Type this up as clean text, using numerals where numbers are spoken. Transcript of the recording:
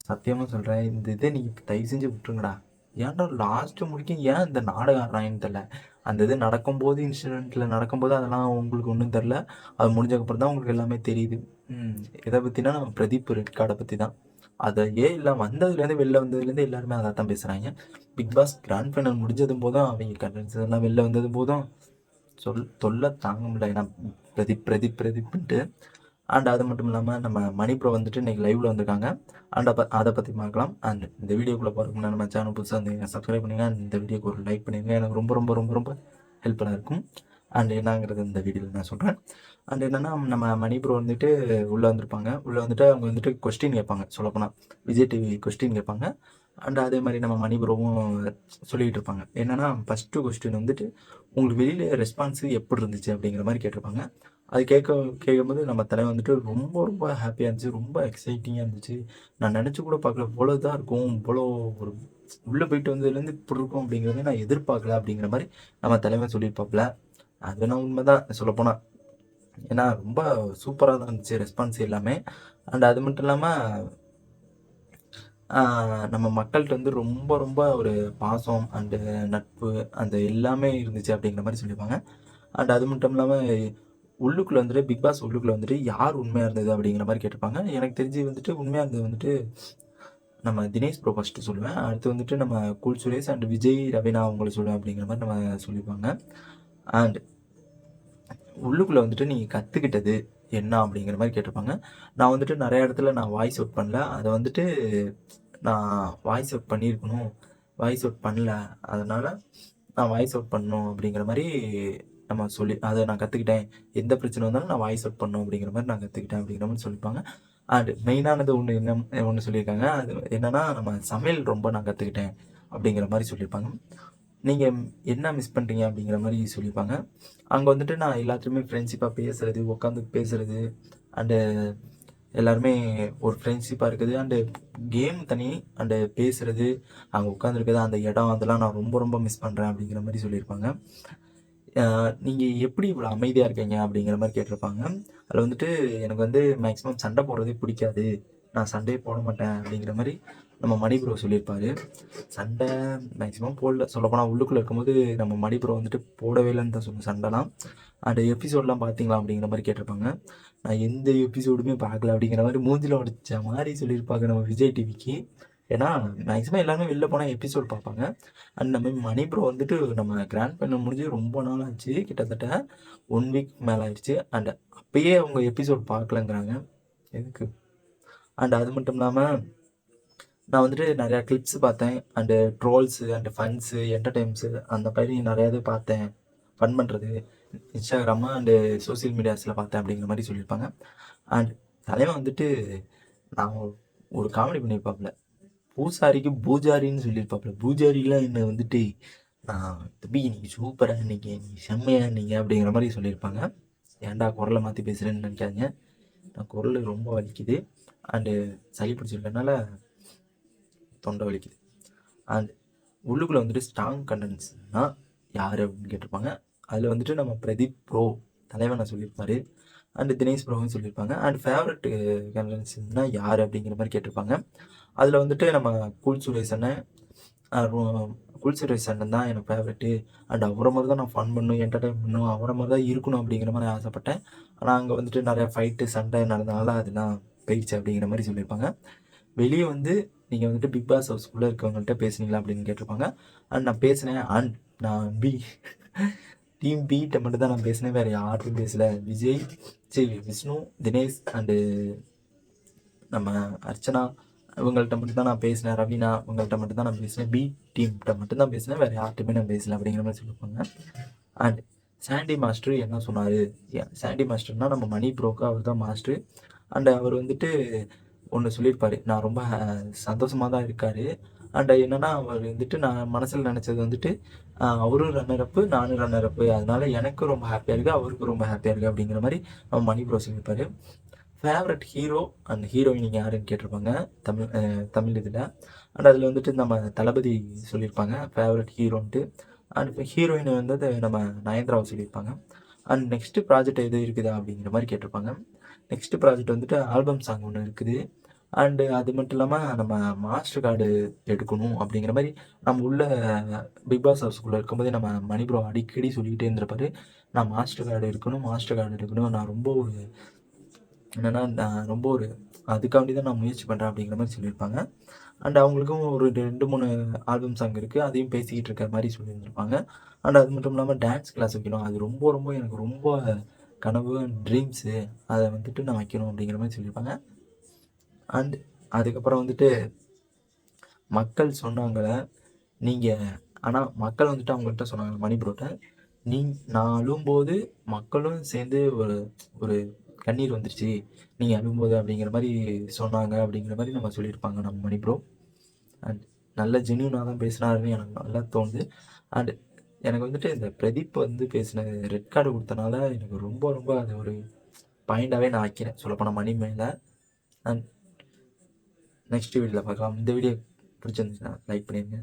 சத்தியமாக சொல்கிறேன், இந்த இதை நீங்கள் தயவு செஞ்சு விட்டுருங்கடா. ஏன்டா லாஸ்ட்டு முடிக்கும் ஏன் இந்த நாடகம் ஆடுறாங்கன்னு தெரில. அந்த இது நடக்கும்போது இன்சிடெண்ட்டில் நடக்கும்போது அதெல்லாம் உங்களுக்கு ஒன்றும் தெரில. அது முடிஞ்சதுக்கப்புறம் தான் உங்களுக்கு எல்லாமே தெரியுது. எதை பற்றினா நம்ம பிரதீப் ரெட் கார்டை பற்றி தான். அதை ஏன் இல்லை வந்ததுலேருந்து வெளில வந்ததுலேருந்து எல்லாருமே அதை தான் பேசுகிறாங்க. பிக் பாஸ் கிராண்ட் ஃபைனல் முடிஞ்சதும் போதும் அவங்க கண்டென்ட்ஸ் எல்லாம் வெளில வந்ததும் போதும் தொல்லை தாங்க முடியல. ஏன்னா பிரதீப் பிரதீப் பிரதீப்ன்ட்டு. அண்ட் அது மட்டும் இல்லாமல் நம்ம மணி ப்ரோ வந்துட்டு இன்றைக்கி லைவில் வந்திருக்காங்க. அண்ட் அதை பற்றி பார்க்கலாம். அண்ட் இந்த வீடியோக்குள்ளே போகிறதுக்கு முன்னாடி நம்ம சேனல் புதுசாக இருந்தீங்க சப்ஸ்கிரைப் பண்ணுங்க. இந்த வீடியோக்கு ஒரு லைக் பண்ணுங்க. எனக்கு ரொம்ப ரொம்ப ரொம்ப ரொம்ப ஹெல்ப்ஃபுல்லாக இருக்கும். அண்ட் என்னங்கிறது இந்த வீடியோவில் நான் சொல்கிறேன். அண்ட் என்னென்னா நம்ம மணி ப்ரோ வந்துட்டு உள்ளே வந்திருப்பாங்க. உள்ளே வந்துட்டு அவங்க வந்துட்டு கொஸ்டின் கேட்பாங்க. சொல்லப்போனால் விஜய் டிவி கொஸ்டின் கேட்பாங்க. அண்ட் அதே மாதிரி நம்ம மணி ப்ரோவும் சொல்லிக்கிட்டு இருப்பாங்க. என்னென்னா ஃபஸ்ட்டு கொஸ்டின் வந்துட்டு உங்களுக்கு வெளியில் ரெஸ்பான்ஸு எப்படி இருந்துச்சு அப்படிங்கிற மாதிரி கேட்டிருப்பாங்க. அது கேட்கும்போது நம்ம தலைவன் வந்துட்டு ரொம்ப ரொம்ப ஹாப்பியாக இருந்துச்சு. ரொம்ப எக்ஸைட்டிங்காக இருந்துச்சு. நான் நினச்சி கூட பார்க்கல இவ்வளோ இதாக இருக்கும். இவ்வளோ ஒரு உள்ளே போயிட்டு வந்ததுலேருந்து இப்படி இருக்கும் அப்படிங்கிறத நான் எதிர்பார்க்கல அப்படிங்கிற மாதிரி நம்ம தலைவன் சொல்லியிருப்பாப்புல. அது நான் உண்மை தான் சொல்லப்போனால். ஏன்னா ரொம்ப சூப்பராக தான் இருந்துச்சு ரெஸ்பான்ஸ் எல்லாமே. அண்ட் அது மட்டும் இல்லாமல் நம்ம மக்கள்கிட்ட வந்து ரொம்ப ரொம்ப ஒரு பாசம் அண்டு நட்பு அந்த எல்லாமே இருந்துச்சு அப்படிங்கிற மாதிரி சொல்லியிருப்பாங்க. அண்ட் அது மட்டும் இல்லாமல் உள்ளுக்குள்ளே வந்துட்டு பிக் பாஸ் உள்ளுக்குள்ளே வந்துட்டு யார் உண்மையாக இருந்தது அப்படிங்கிற மாதிரி கேட்டிருப்பாங்க. எனக்கு தெரிஞ்சு வந்துட்டு உண்மையாக இருந்தது வந்துட்டு நம்ம தினேஷ் ப்ரோ ஃபஸ்ட்டு சொல்லுவேன். அடுத்து வந்துட்டு நம்ம கூல் சுரேஷ் அண்ட் விஜய் ரவீனா அவங்கள சொல்லுவேன் அப்படிங்கிற மாதிரி நம்ம சொல்லியிருப்பாங்க. அண்ட் உள்ளுக்குள்ளே வந்துட்டு நீங்கள் கற்றுக்கிட்டது என்ன அப்படிங்கிற மாதிரி கேட்டிருப்பாங்க. நான் வந்துட்டு நிறைய இடத்துல நான் வாய்ஸ் அவுட் பண்ணல. அதை வந்துட்டு நான் வாய்ஸ் அவுட் பண்ணியிருக்கணும். வாய்ஸ் அவுட் பண்ணல. அதனால் நான் வாய்ஸ் அவுட் பண்ணணும் அப்படிங்கிற மாதிரி நம்ம சொல்லி அதை நான் கற்றுக்கிட்டேன். எந்த பிரச்சனை வந்தாலும் நான் வாய்ஸ் அவுட் பண்ணணும் அப்படிங்கிற மாதிரி நான் கற்றுக்கிட்டேன் அப்படிங்கிற மாதிரி சொல்லியிருப்பாங்க. அண்ட் மெயினானது ஒன்று சொல்லியிருக்காங்க. அது என்னென்னா நம்ம சமையல் ரொம்ப நான் கற்றுக்கிட்டேன் அப்படிங்கிற மாதிரி சொல்லியிருப்பாங்க. நீங்கள் என்ன மிஸ் பண்ணுறீங்க அப்படிங்கிற மாதிரி சொல்லியிருப்பாங்க. அங்கே வந்துட்டு நான் எல்லாத்துலேயுமே ஃப்ரெண்ட்ஷிப்பாக பேசுகிறது, உட்காந்து பேசுகிறது அண்டு எல்லாருமே ஒரு ஃப்ரெண்ட்ஷிப்பாக இருக்குது. அண்டு கேம் தனி அண்டு பேசுகிறது, அங்கே உட்காந்துருக்குது அந்த இடம் அதெல்லாம் நான் ரொம்ப ரொம்ப மிஸ் பண்ணுறேன் அப்படிங்கிற மாதிரி சொல்லியிருப்பாங்க. நீங்கள் எப்படி இவ்வளோ அமைதியாக இருக்கீங்க அப்படிங்கிற மாதிரி கேட்டிருப்பாங்க. அதில் வந்துட்டு எனக்கு வந்து மேக்ஸிமம் சண்டை போடுறதே பிடிக்காது. நான் சண்டையே போட மாட்டேன் அப்படிங்கிற மாதிரி நம்ம மணி ப்ரோ சொல்லியிருப்பார். சண்டை மேக்ஸிமம் போடல. சொல்லப்போனால் உள்ளுக்குள்ளே இருக்கும்போது நம்ம மணி ப்ரோ வந்துட்டு போடவே இல்லைன்னு தான் சொல்லணும் சண்டைலாம். அந்த எபிசோடெலாம் பார்த்தீங்களா அப்படிங்கிற மாதிரி கேட்டிருப்பாங்க. நான் எந்த எபிசோடுமே பார்க்கல அப்படிங்கிற மாதிரி மூஞ்சில் உடைச்ச மாதிரி சொல்லியிருப்பாங்க நம்ம விஜய் டிவிக்கு. ஏன்னா மேக்ஸிமம் எல்லாருமே வெளில போனால் எபிசோட் பார்ப்பாங்க. அண்ட் நம்ம மணி ப்ரோ வந்துட்டு நம்ம கிராண்ட் ஃபைனல் முடிஞ்சு ரொம்ப நாள் ஆச்சு. கிட்டத்தட்ட 1 வீக் மேலே ஆயிடுச்சு. அண்ட் அப்பயே அவங்க எபிசோட் பார்க்கலங்கிறாங்க. எதுக்கு? அண்ட் அது மட்டும் இல்லாமல் நான் வந்துட்டு நிறையா கிளிப்ஸ் பார்த்தேன். அண்டு ட்ரோல்ஸு அண்டு ஃபன்ஸு என்டர்டைன்ஸு அந்த மாதிரி நிறையா இது பார்த்தேன். ஃபன் பண்ணுறது இன்ஸ்டாகிராமு அண்டு சோசியல் மீடியாஸில் பார்த்தேன் அப்படிங்கிற மாதிரி சொல்லியிருப்பாங்க. அண்ட் தலைவன் வந்துட்டு நான் ஒரு காமெடி பண்ணியிருப்பாப்புல. பூசாரிக்கு பூஜாரின்னு சொல்லியிருப்பாப்புல. பூஜாரிலாம் என்ன வந்துட்டு நான் தம்பி நீங்கள் சூப்பராக இருந்தீங்க, நீங்கள் செம்மையாக இருந்தீங்க அப்படிங்கிற மாதிரி சொல்லியிருப்பாங்க. ஏன்டா குரலை மாற்றி பேசுகிறேன்னு நினைக்காதீங்க. நான் குரல் ரொம்ப வலிக்குது. அண்டு சளி பிடிச்சிருக்கனால தொண்டை வலிக்குது. அண்ட் உள்ளுக்குள்ளே வந்துட்டு ஸ்ட்ராங் கண்டென்ட்ஸ்னால் யார் அப்படின்னு கேட்டிருப்பாங்க. அதில் வந்துட்டு நம்ம பிரதீப் ப்ரோ தலைவனை சொல்லியிருப்பார். அண்டு தினேஷ் ப்ரோவும் சொல்லியிருப்பாங்க. அண்ட் ஃபேவரட் கண்டென்ட்ஸ்னால் யார் அப்படிங்கிற மாதிரி கேட்டிருப்பாங்க. அதில் வந்துட்டு நம்ம கூல் சுரேஷ் அண்ணன் கூல் சுரேஷ் அண்ணன் தான் எனக்கு ஃபேவரெட்டு. அண்ட் அவரை மாதிரி தான் நான் ஃபன் பண்ணணும், என்டர்டைன் பண்ணணும், அவரை மாதிரி தான் இருக்கணும் அப்படிங்கிற மாதிரி ஆசைப்பட்டேன். ஆனால் அங்கே வந்துட்டு நிறையா ஃபைட்டு சண்டை நடந்தனால அதெல்லாம் போயிடுச்சு அப்படிங்கிற மாதிரி சொல்லியிருப்பாங்க. வெளியே வந்து நீங்கள் வந்துட்டு பிக் பாஸ் ஹவுஸ்குள்ளே இருக்கவங்கள்ட்ட பேசுனீங்களா அப்படின்னு கேட்டிருப்பாங்க. அண்ட் நான் பேசினேன். அண்ட் நான் டீம் பிகிட்ட மட்டும் தான் நான் பேசினேன். வேறு யார்ட்டையும் பேசலை. விஷ்ணு, தினேஷ் அண்டு நம்ம அர்ச்சனா இவங்கள்ட்ட மட்டும் தான் நான் பேசினேன். ரவீனா இவங்கள்ட்ட மட்டும் தான் நான் பேசினேன். பி டீம்கிட்ட மட்டும் தான் பேசினேன். வேறு யார்ட்டையுமே நான் பேசலை அப்படிங்கிற மாதிரி சொல்லியிருப்பாங்க. அண்ட் சாண்டி மாஸ்டர் என்ன சொன்னார்? சாண்டி மாஸ்டர்னால் நம்ம மணி ப்ரோக்கு அவர் தான் மாஸ்டர். அண்ட் அவர் வந்துட்டு ஒன்று சொல்லியிருப்பார். நான் ரொம்ப சந்தோஷமாக தான் இருக்கார். அண்ட் என்னென்னா அவர் வந்துட்டு நான் மனசில் நினச்சது வந்துட்டு அவரும் ரன்னரப்பு நானும் ரன்னரப்பு, அதனால எனக்கும் ரொம்ப ஹாப்பியாக இருக்குது, அவருக்கும் ரொம்ப ஹாப்பியாக இருக்குது அப்படிங்கிற மாதிரி நம்ம மணி ப்ரோ சொல்லியிருப்பார். ஃபேவரட் ஹீரோ அண்ட் ஹீரோயின் யாருன்னு கேட்டிருப்பாங்க தமிழ் இதில். அண்ட் அதில் வந்துட்டு நம்ம தளபதி சொல்லியிருப்பாங்க ஃபேவரட் ஹீரோன்ட்டு. அண்ட் இப்போ ஹீரோயின் வந்து நம்ம நயன்தாராவை சொல்லியிருப்பாங்க. அண்ட் நெக்ஸ்ட்டு ப்ராஜெக்ட் எது இருக்குதா அப்படிங்கிற மாதிரி கேட்டிருப்பாங்க. நெக்ஸ்ட்டு ப்ராஜெக்ட் வந்துட்டு ஆல்பம் சாங் ஒன்று இருக்குது. அண்டு அது மட்டும் இல்லாம நம்ம மாஸ்டர் கார்டு எடுக்கணும் அப்படிங்கிற மாரி நம்ம உள்ள பிக் பாஸ் ஹவுஸ்குள்ள இருக்கும்போதே நம்ம மணி ப்ரோ அடிக்கடி சொல்லிக்கிட்டே இருந்திருப்பாரு. நான் மாஸ்டர் கார்டு எடுக்கணும், மாஸ்டர் கார்டு எடுக்கணும். நான் ரொம்ப ஒரு என்னன்னா, நான் ரொம்ப ஒரு அதுக்காண்டி தான் நான் முயற்சி பண்றேன் அப்படிங்கிற மாரி சொல்லியிருப்பாங்க. அண்ட் அவங்களுக்கும் ஒரு 2, 3 ஆல்பம் சாங் இருக்கு. அதையும் பேசிக்கிட்டு இருக்க மாரி சொல்லியிருந்திருப்பாங்க. அண்ட் அது மட்டும் இல்லாம டான்ஸ் கிளாஸ் வைக்கணும். அது ரொம்ப ரொம்ப எனக்கு ரொம்ப கனவு அண்ட் ட்ரீம்ஸு. அத வந்துட்டு நான் வைக்கணும் அப்படிங்கிற மாரி சொல்லியிருப்பாங்க. அண்ட் அதுக்கப்புறம் வந்துட்டு மக்கள் சொன்னாங்க, நீங்க ஆனா மக்கள் வந்துட்டு அவங்கள்ட்ட சொன்னாங்க மணி ப்ரோட்ட, நான் அழும்போது மக்களும் சேர்ந்து ஒரு ஒரு கண்ணீர் வந்துருச்சு. நீங்க அழும்போது அப்படிங்கிற மாரி சொன்னாங்க அப்படிங்கிற மாரி நம்ம சொல்லியிருப்பாங்க நம்ம மணி ப்ரோ. அண்ட் நல்ல ஜென்யூனா தான் பேசினாருன்னு எனக்கு நல்லா தோணுது. அண்ட் எனக்கு வந்துட்டு இந்த பிரதீப் வந்து பேசின ரெட் கார்டு குடுத்தனால எனக்கு ரொம்ப ரொம்ப அது ஒரு பாயிண்டாவே நான் வைக்கிறேன். சொல்லப்போனா மணி மேல. அண்ட் நெக்ஸ்ட் வீடியோல பார்க்கலாம். இந்த வீடியோ பிடிச்சிருந்துச்சுன்னா லைக் பண்ணிருங்க.